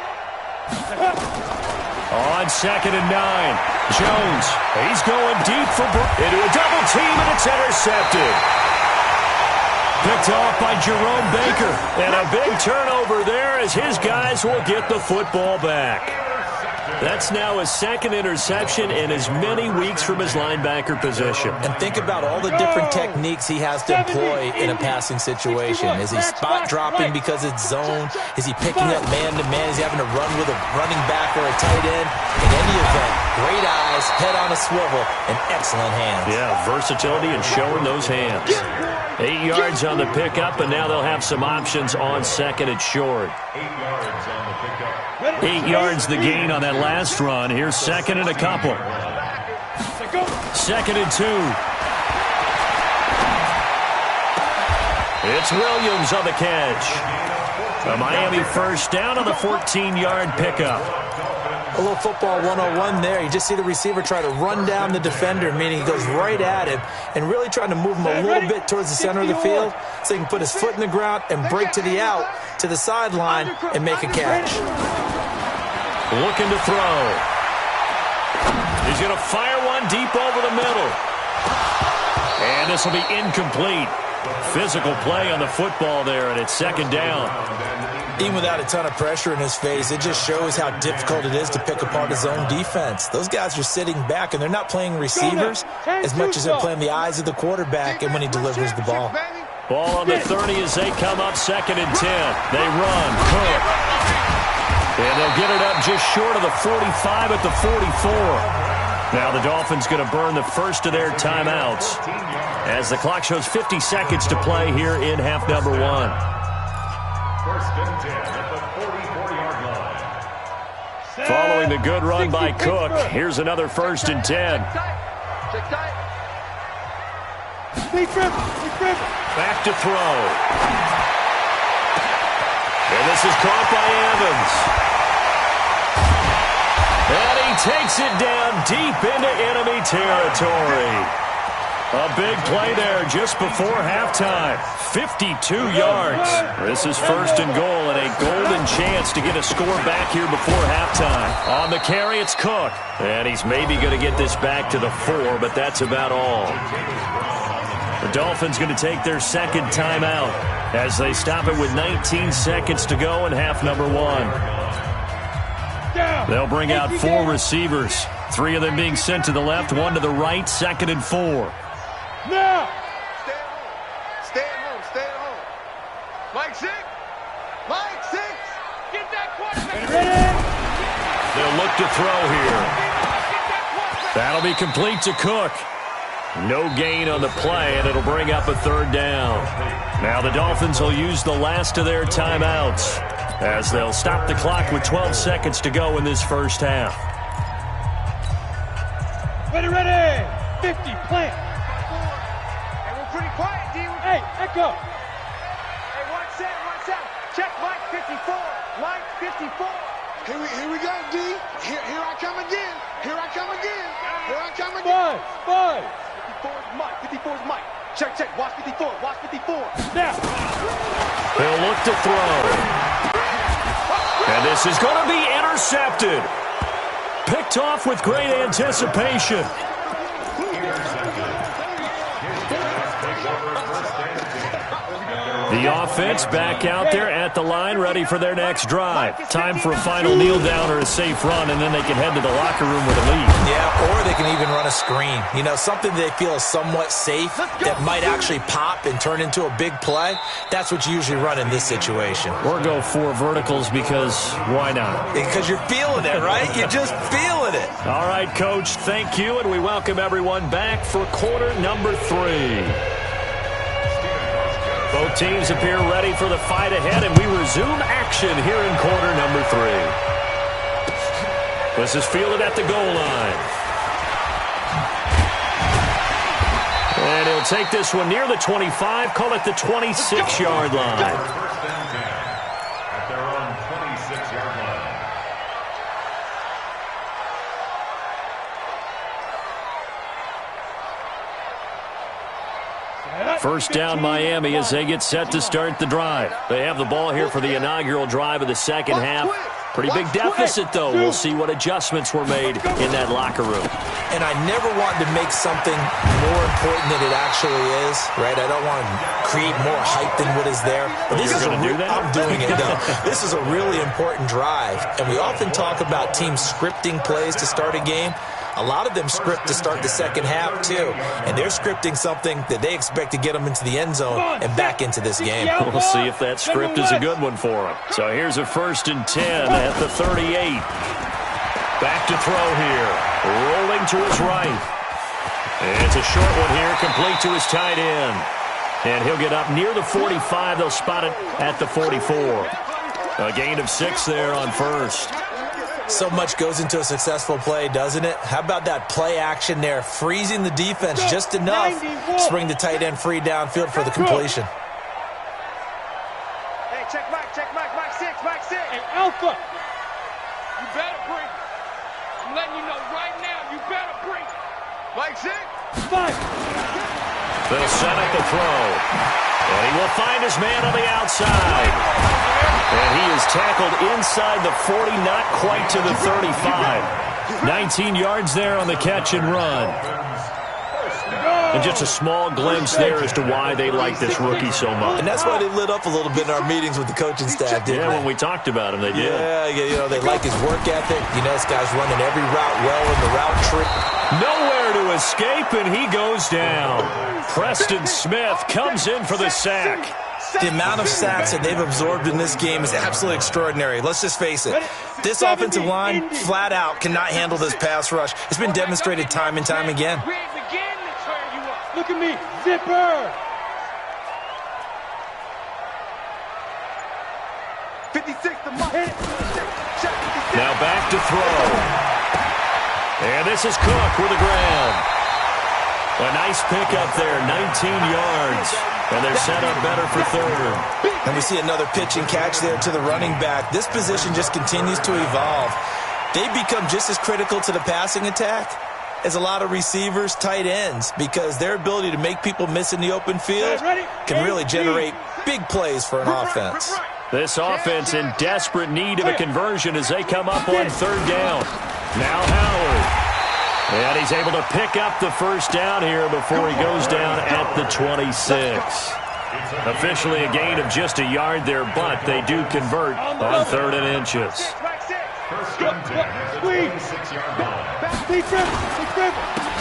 On 2nd and 9, Jones. He's going deep for into a double team, and it's intercepted. Picked off by Jerome Baker. And a big turnover there as his guys will get the football back. That's now his second interception in as many weeks from his linebacker position. And think about all the different techniques he has to employ in a passing situation. Is he spot dropping because it's zone? Is he picking up man-to-man? Is he having to run with a running back or a tight end? In any event, great eyes, head on a swivel, and excellent hands. Yeah, versatility and showing those hands. 8 yards on the pickup, and now they'll have some options on second and short. 8 yards on the pickup. 8 yards the gain on that last run. Here's second and a couple. Second and 2. It's Williams on the catch. A Miami first down on the 14-yard pickup. A little football 101 there. You just see the receiver try to run down the defender, meaning he goes right at him and really trying to move him a little bit towards the center of the field so he can put his foot in the ground and break to the out, to the sideline, and make a catch. Looking to throw. He's going to fire one deep over the middle. And this will be incomplete. Physical play on the football there, and it's second down. Even without a ton of pressure in his face, it just shows how difficult it is to pick apart his own defense. Those guys are sitting back, and they're not playing receivers as much as they're playing the eyes of the quarterback and when he delivers the ball. Ball on the 30 as they come up second and 10. They run. Cook. And they'll get it up just short of the 45 at the 44. Now the Dolphins going to burn the first of their timeouts as the clock shows 50 seconds to play here in half number 1. First and 10 at the 44-yard line. Following the good run by Cook, here's another first and 10. Back to throw. And this is caught by Evans. And he takes it down deep into enemy territory. A big play there just before halftime. 52 yards. This is first and goal and a golden chance to get a score back here before halftime. On the carry, it's Cook. And he's maybe going to get this back to the 4, but that's about all. The Dolphins going to take their second timeout as they stop it with 19 seconds to go in half number 1. They'll bring out 4 receivers. 3 of them being sent to the left, 1 to the right, second and 4. Now! Stay at home. Stay at home. Mike 6. Mike 6. Get that quarterback. They'll look to throw here. That'll be complete to Cook. No gain on the play, and it'll bring up a third down. Now the Dolphins will use the last of their timeouts as they'll stop the clock with 12 seconds to go in this first half. Ready. 50, plant. Hey, we're pretty quiet, D. Hey, echo. Hey, one set. Check Mike 54. Mike 54. Here we go, D. Here I come again. Here I come again. 5. 54 is Mike. Check. Watch 54. Now. They'll look to throw. And this is going to be intercepted. Picked off with great anticipation. The offense back out there at the line, ready for their next drive. Time for a final kneel down or a safe run, and then they can head to the locker room with a lead. Yeah, or they can even run a screen. You know, something they feel is somewhat safe that might actually pop and turn into a big play. That's what you usually run in this situation. Or go 4 verticals because why not? Because you're feeling it, right? You're just feeling it. All right, Coach, thank you, and we welcome everyone back for quarter number 3. Both teams appear ready for the fight ahead, and we resume action here in quarter number 3. This is fielded at the goal line. And he'll take this one near the 25, call it the 26-yard line. First and 10 at their own 26-yard line. First down Miami as they get set to start the drive. They have the ball here for the inaugural drive of the second half. Pretty big deficit, though. We'll see what adjustments were made in that locker room. And I never want to make something more important than it actually is, right? I don't want to create more hype than what is there. But this is going to do that? I'm doing it, though. This is a really important drive. And we often talk about teams scripting plays to start a game. A lot of them script to start the second half, too. And they're scripting something that they expect to get them into the end zone and back into this game. We'll see if that script is a good one for them. So here's a 1st and 10 at the 38. Back to throw here. Rolling to his right. It's a short one here, complete to his tight end. And he'll get up near the 45. They'll spot it at the 44. A gain of 6 there on 1st. So much goes into a successful play, doesn't it? How about that play action there, freezing the defense just enough to bring the tight end free downfield for the completion. Hey, check Mike 6, Mike 6. Hey, Alpha, you better bring. I'm letting you know right now, you better bring. Mike 6. 5. They'll set up the throw. And he will find his man on the outside. And he is tackled inside the 40, not quite to the 35. 19 yards there on the catch and run. And just a small glimpse there as to why they like this rookie so much. And that's why they lit up a little bit in our meetings with the coaching staff, didn't they? Yeah, when we talked about him, they did. Yeah, you know, they like his work ethic. You know, this guy's running every route well in the route tree. Nowhere to escape, and he goes down. Preston Smith comes in for the sack. The amount of sacks that they've absorbed in this game is absolutely extraordinary. Let's just face it. This offensive line, flat out, cannot handle this pass rush. It's been demonstrated time and time again. Look at me, zipper. 56 to Mike. Now back to throw. And this is Cook with the ground. A nice pickup there, 19 yards. And they're set up better for 3rd. And we see another pitch and catch there to the running back. This position just continues to evolve. They become just as critical to the passing attack as a lot of receivers, tight ends, because their ability to make people miss in the open field can really generate big plays for an offense. This offense in desperate need of a conversion as they come up on 3rd down. Now Howard. And he's able to pick up the 1st down here before he goes down at the 26. Officially a gain of just a yard there, but they do convert on 3rd and inches.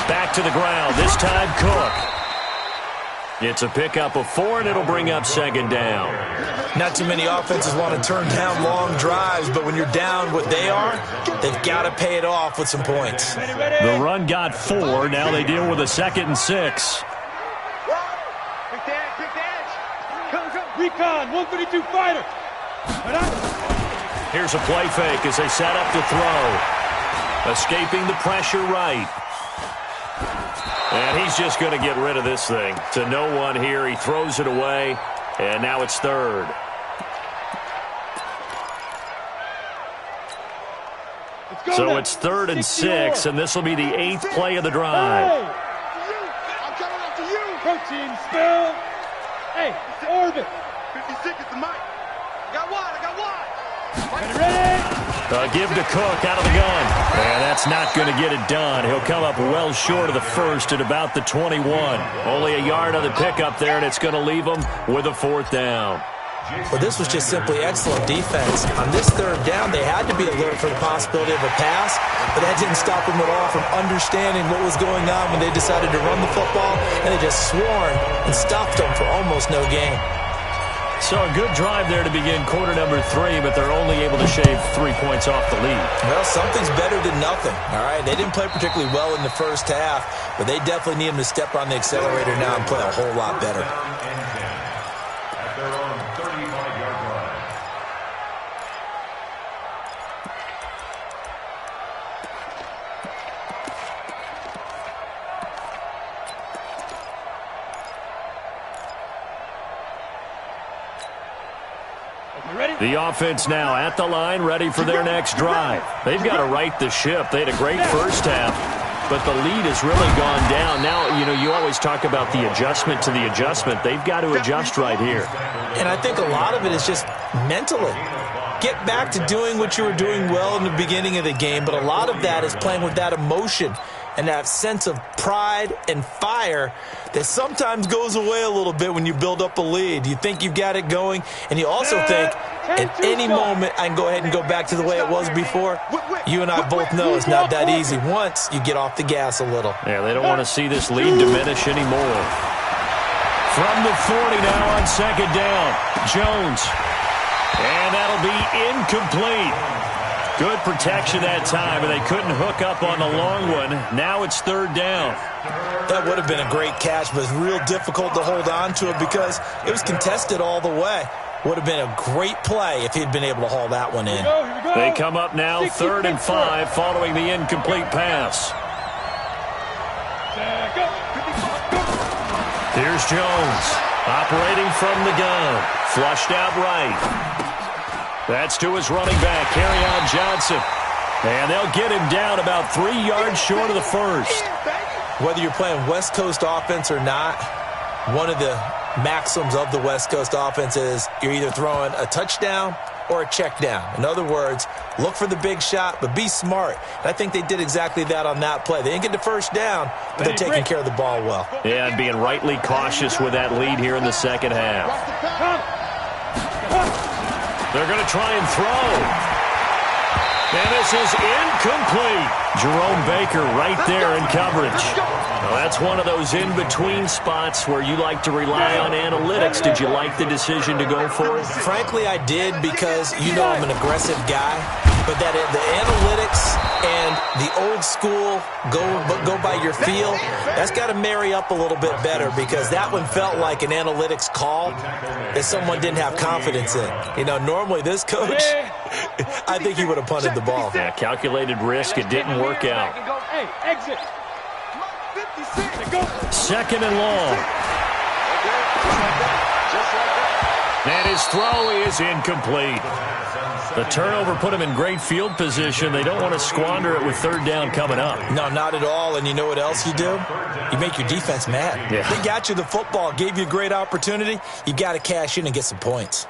Back to the ground, this time Cook. It's a pickup of 4, and it'll bring up 2nd down. Not too many offenses want to turn down long drives, but when you're down what they are, they've got to pay it off with some points. The run got 4. Now they deal with a 2nd and 6. Big edge. Come. Recon, 132 fighter. Here's a play fake as they set up to throw. Escaping the pressure right. And he's just going to get rid of this thing. To no one here. He throws it away. And now it's 3rd. So it's 3rd and 6, and this will be the 8th play of the drive. I'm coming after you. Protein spill. Hey, it's orbit. 56 is the mic. I got one. Ready? Give to Cook out of the gun. And that's not going to get it done. He'll come up well short of the 1st at about the 21. Only a yard on the pickup there, and it's going to leave him with a 4th down. Well, this was just simply excellent defense. On this 3rd down, they had to be alert for the possibility of a pass, but that didn't stop them at all from understanding what was going on when they decided to run the football, and they just swarmed and stopped them for almost no gain. So a good drive there to begin quarter number 3, but they're only able to shave 3 points off the lead. Well, something's better than nothing, all right? They didn't play particularly well in the 1st half, but they definitely need them to step on the accelerator now and play a whole lot better. The offense now at the line, ready for their next drive. They've got to right the ship. They had a great 1st half, but the lead has really gone down. Now, you know, you always talk about the adjustment to the adjustment. They've got to adjust right here. And I think a lot of it is just mentally. get back to doing what you were doing well in the beginning of the game, but a lot of that is playing with that emotion and that sense of pride and fire that sometimes goes away a little bit when you build up a lead. You think you've got it going, and you also think, at any moment, I can go ahead and go back to the way it was before. You and I both know it's not that easy once you get off the gas a little. Yeah, they don't want to see this lead diminish anymore. From the 40 now on second down, Jones. And that'll be incomplete. Good protection that time, and they couldn't hook up on the long one. Now it's third down. That would have been a great catch, but it's real difficult to hold on to it because it was contested all the way. Would have been a great play if he'd been able to haul that one in. Here we go. They come up now, 3rd and 5, following the incomplete pass. Here's Jones, operating from the gun. Flushed out right. That's to his running back, Kerryon Johnson. And they'll get him down about 3 yards short of the first. Whether you're playing West Coast offense or not, one of the maxims of the West Coast offense is you're either throwing a touchdown or a check down. In other words, look for the big shot, but be smart. And I think they did exactly that on that play. They didn't get the first down, but they're taking care of the ball well. Yeah, and being rightly cautious with that lead here in the second half. They're going to try and throw. And this is incomplete. Jerome Baker right there in coverage. Well, that's one of those in-between spots where you like to rely on analytics. Did you like the decision to go for it? Frankly, I did because you know I'm an aggressive guy. But that the analytics and the old school go by your feel, that's got to marry up a little bit better because that one felt like an analytics call that someone didn't have confidence in. You know, normally this coach, I think he would have punted the ball. Yeah, calculated risk. It didn't work out. Hey, exit. 2nd and long. And his throw is incomplete. The turnover put him in great field position. They don't want to squander it with 3rd down coming up. No, not at all. And you know what else you do? You make your defense mad. Yeah. They got you the football, gave you a great opportunity. You got to cash in and get some points.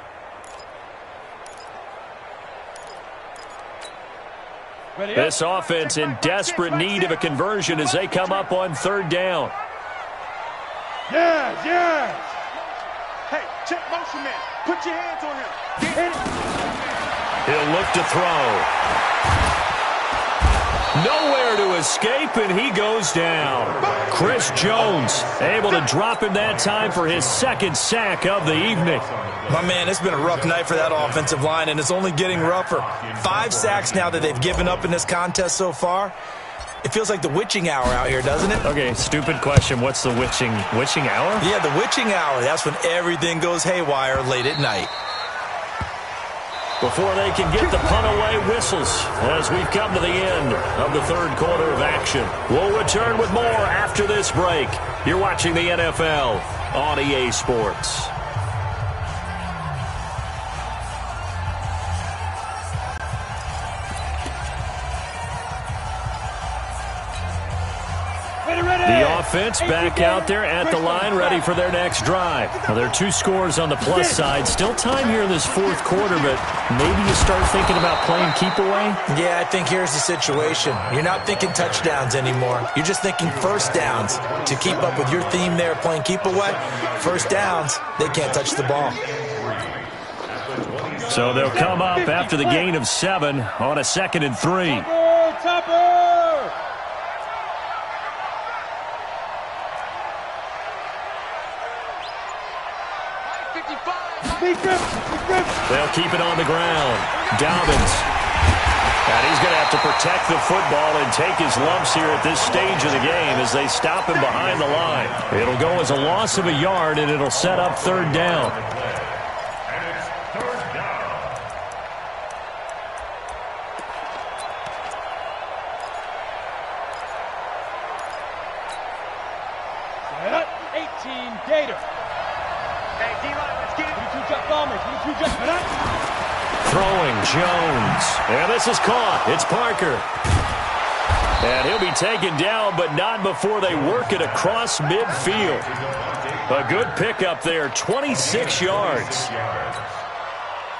This offense in desperate need of a conversion as they come up on 3rd down. Yes, yes. Hey, check motion man. Put your hands on him. He'll look to throw. Nowhere to escape, and he goes down. Chris Jones able to drop him that time for his 2nd sack of the evening. My man, it's been a rough night for that offensive line, and it's only getting rougher. 5 sacks now that they've given up in this contest so far. It feels like the witching hour out here, doesn't it? Okay, stupid question. What's the witching hour? Yeah, the witching hour. That's when everything goes haywire late at night. Before they can get the punt away, whistles as we've come to the end of the 3rd quarter of action. We'll return with more after this break. You're watching the NFL on EA Sports. The offense back out there at the line, ready for their next drive. Now, there are 2 scores on the plus side. Still time here in this 4th quarter, but maybe you start thinking about playing keep away? Yeah, I think here's the situation. You're not thinking touchdowns anymore. You're just thinking 1st downs. To keep up with your theme there, playing keep away, 1st downs, they can't touch the ball. So they'll come up after the gain of 7 on a 2nd and 3. Topper! They'll keep it on the ground. Dobbins. And he's going to have to protect the football and take his lumps here at this stage of the game as they stop him behind the line. It'll go as a loss of a yard, and it'll set up 3rd down. And it's 3rd down. Set up. 18 Gator. Hey, D-line, let's get it. Throwing Jones. And this is caught. It's Parker. And he'll be taken down, but not before they work it across midfield. A good pickup there, 26 yards.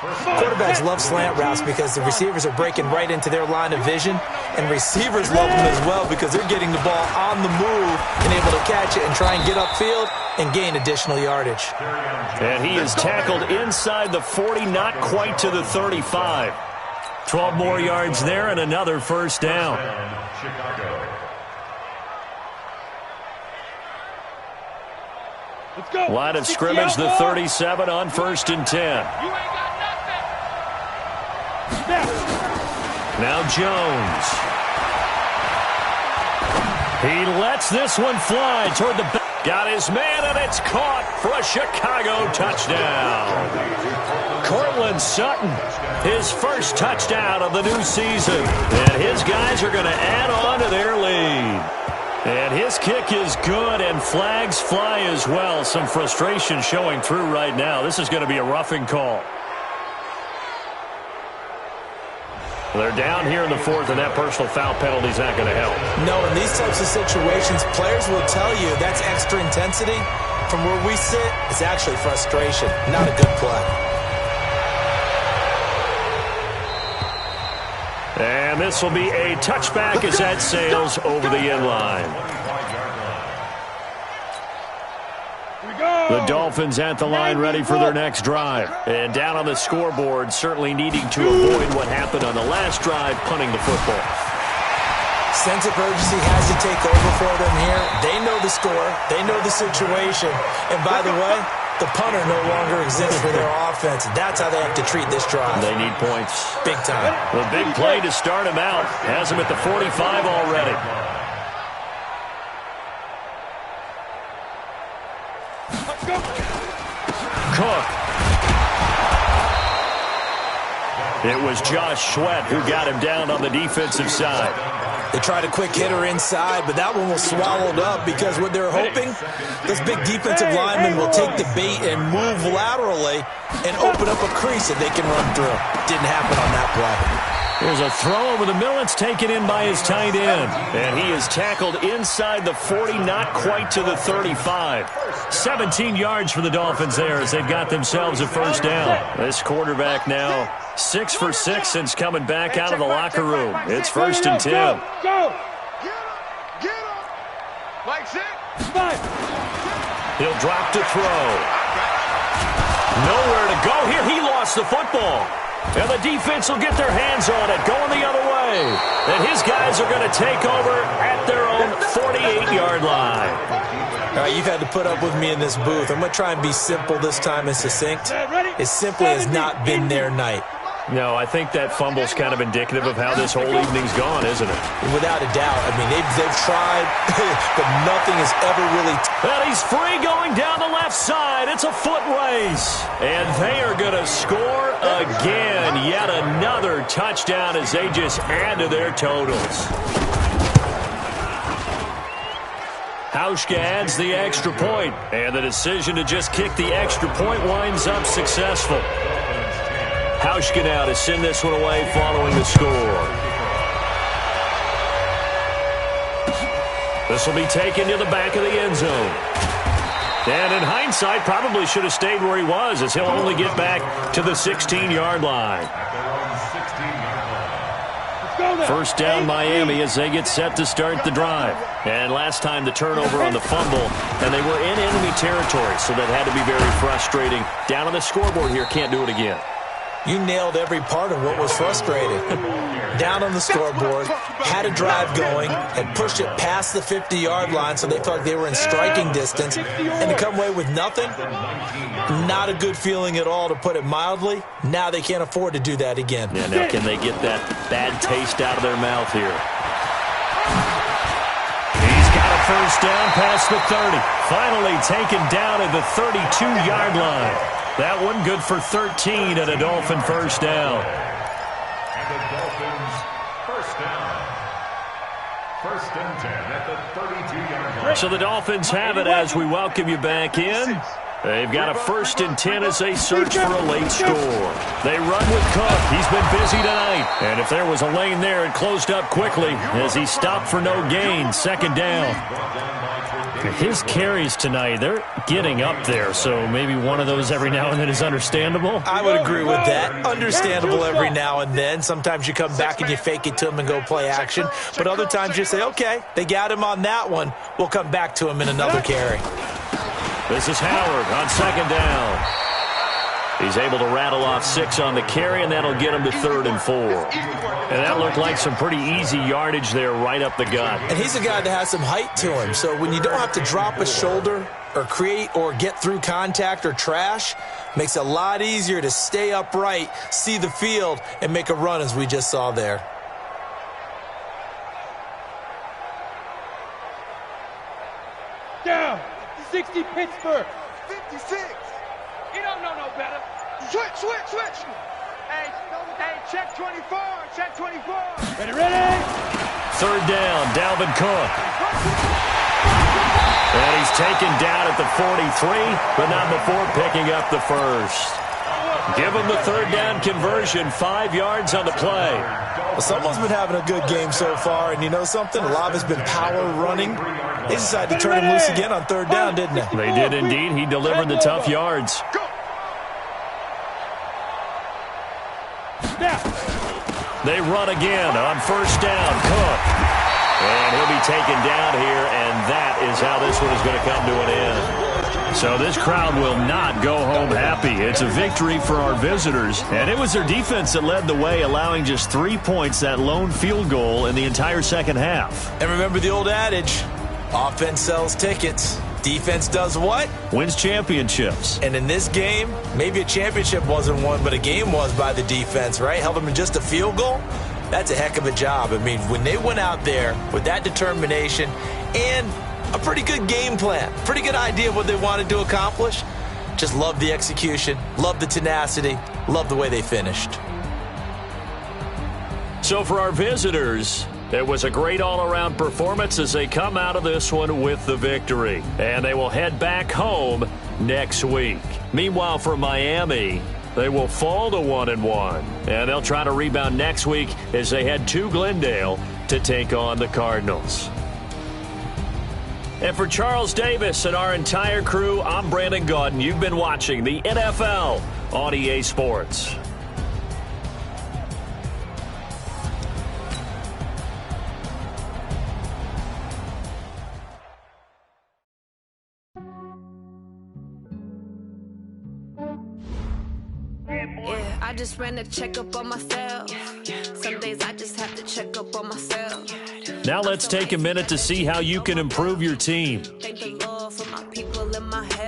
Quarterbacks love slant routes because the receivers are breaking right into their line of vision, and receivers love them as well because they're getting the ball on the move and able to catch it and try and get upfield and gain additional yardage. And he is tackled inside the 40, not quite to the 35. 12 more yards there and another first down. Let's go. Line of scrimmage, the 37 on 1st and 10. You ain't got nothing. Now Jones. He lets this one fly toward the back. Got his man, and it's caught for a Chicago touchdown. Cortland Sutton, his first touchdown of the new season. And his guys are going to add on to their lead. And his kick is good, and flags fly as well. Some frustration showing through right now. This is going to be a roughing call. They're down here in the 4th, and that personal foul penalty is not going to help. No, in these types of situations, players will tell you that's extra intensity. From where we sit, it's actually frustration. Not a good play. And this will be a touchback as that sails over the end line. The Dolphins at the line ready for their next drive. And down on the scoreboard, certainly needing to avoid what happened on the last drive, punting the football. Sense of urgency has to take over for them here. They know the score. They know the situation. And by the way, the punter no longer exists for their offense. That's how they have to treat this drive. They need points. Big time. The big play to start him out. Has him at the 45 already. Cook. It was Josh Sweat who got him down on the defensive side. They tried a quick hitter inside, but that one was swallowed up because what they're hoping, this big defensive lineman will take the bait and move laterally and open up a crease that they can run through. Didn't happen on that play. There's a throw over the middle. It's taken in by his tight end. And he is tackled inside the 40, not quite to the 35. 17 yards for the Dolphins there as they've got themselves a first down. This quarterback now 6 for 6 since coming back out of the locker room. It's 1st and 10. Go. Get him. Like six. He'll drop to throw. Nowhere to go here. He lost the football. And the defense will get their hands on it, going the other way. And his guys are going to take over at their own 48-yard line. All right, you've had to put up with me in this booth. I'm going to try and be simple this time and succinct. It simply has not been their night. No, I think that fumble's kind of indicative of how this whole evening's gone, isn't it? Without a doubt. I mean, they've tried, but nothing has ever really... And he's free going down the left side. It's a foot race. And they are going to score again. Yet another touchdown as they just add to their totals. Hauschka adds the extra point, and the decision to just kick the extra point winds up successful. Hauschka now to send this one away following the score. This will be taken to the back of the end zone. And in hindsight, probably should have stayed where he was as he'll only get back to the 16-yard line. First down Miami as they get set to start the drive. And last time the turnover on the fumble, and they were in enemy territory, so that had to be very frustrating. Down on the scoreboard here, can't do it again. You nailed every part of what was frustrating. Down on the scoreboard, had a drive going, had pushed it past the 50-yard line so they felt like they were in striking distance, and to come away with nothing, not a good feeling at all, to put it mildly. Now they can't afford to do that again. Yeah, now can they get that bad taste out of their mouth here? He's got a first down past the 30. Finally taken down at the 32-yard line. That one good for 13 and a Dolphin first down. And the Dolphins first down. 1st and 10 at the 32-yard line. So the Dolphins have it as we welcome you back in. They've got a 1st and 10 as they search for a late score. They run with Cook. He's been busy tonight. And if there was a lane there, it closed up quickly as he stopped for no gain. 2nd down. His carries tonight, they're getting up there, so maybe one of those every now and then is understandable. I would agree with that. Understandable every now and then. Sometimes you come back and you fake it to him and go play action, but other times you say, okay, they got him on that one. We'll come back to him in another carry. This is Howard on second down. He's able to rattle off 6 on the carry, and that'll get him to 3rd and 4. And that looked like some pretty easy yardage there right up the gut. And he's a guy that has some height to him, so when you don't have to drop a shoulder or create or get through contact or trash, makes it a lot easier to stay upright, see the field, and make a run as we just saw there. Down. 60 Pittsburgh. 56. You don't know no better. Switch. Hey, check 24. Check 24. Ready. 3rd down, Dalvin Cook. And he's taken down at the 43, but not before picking up the first. Give him the 3rd down conversion, 5 yards on the play. Well, someone's been having a good game so far, and you know something? A lot of it's been power running. They decided to turn him loose again on 3rd down, didn't they? They did indeed. He delivered the tough yards. They run again on 1st down. Cook. And he'll be taken down here, and that is how this one is going to come to an end. So this crowd will not go home happy. It's a victory for our visitors, and it was their defense that led the way, allowing just 3 points, that lone field goal in the entire second half. And remember the old adage, offense sells tickets. Defense does what? Wins championships. And in this game, maybe a championship wasn't won, but a game was by the defense, right? Held them to just a field goal. That's a heck of a job. I mean, when they went out there with that determination and a pretty good game plan, pretty good idea of what they wanted to accomplish, just love the execution, love the tenacity, love the way they finished. So for our visitors, it was a great all-around performance as they come out of this one with the victory. And they will head back home next week. Meanwhile, for Miami, they will fall to 1-1. And they'll try to rebound next week as they head to Glendale to take on the Cardinals. And for Charles Davis and our entire crew, I'm Brandon Gaudin. You've been watching the NFL on EA Sports. Yeah, I just ran a checkup on myself. Some days I just have to check up on myself. Now let's take a minute to see how you can improve your team. Thank the Lord for my people in my head.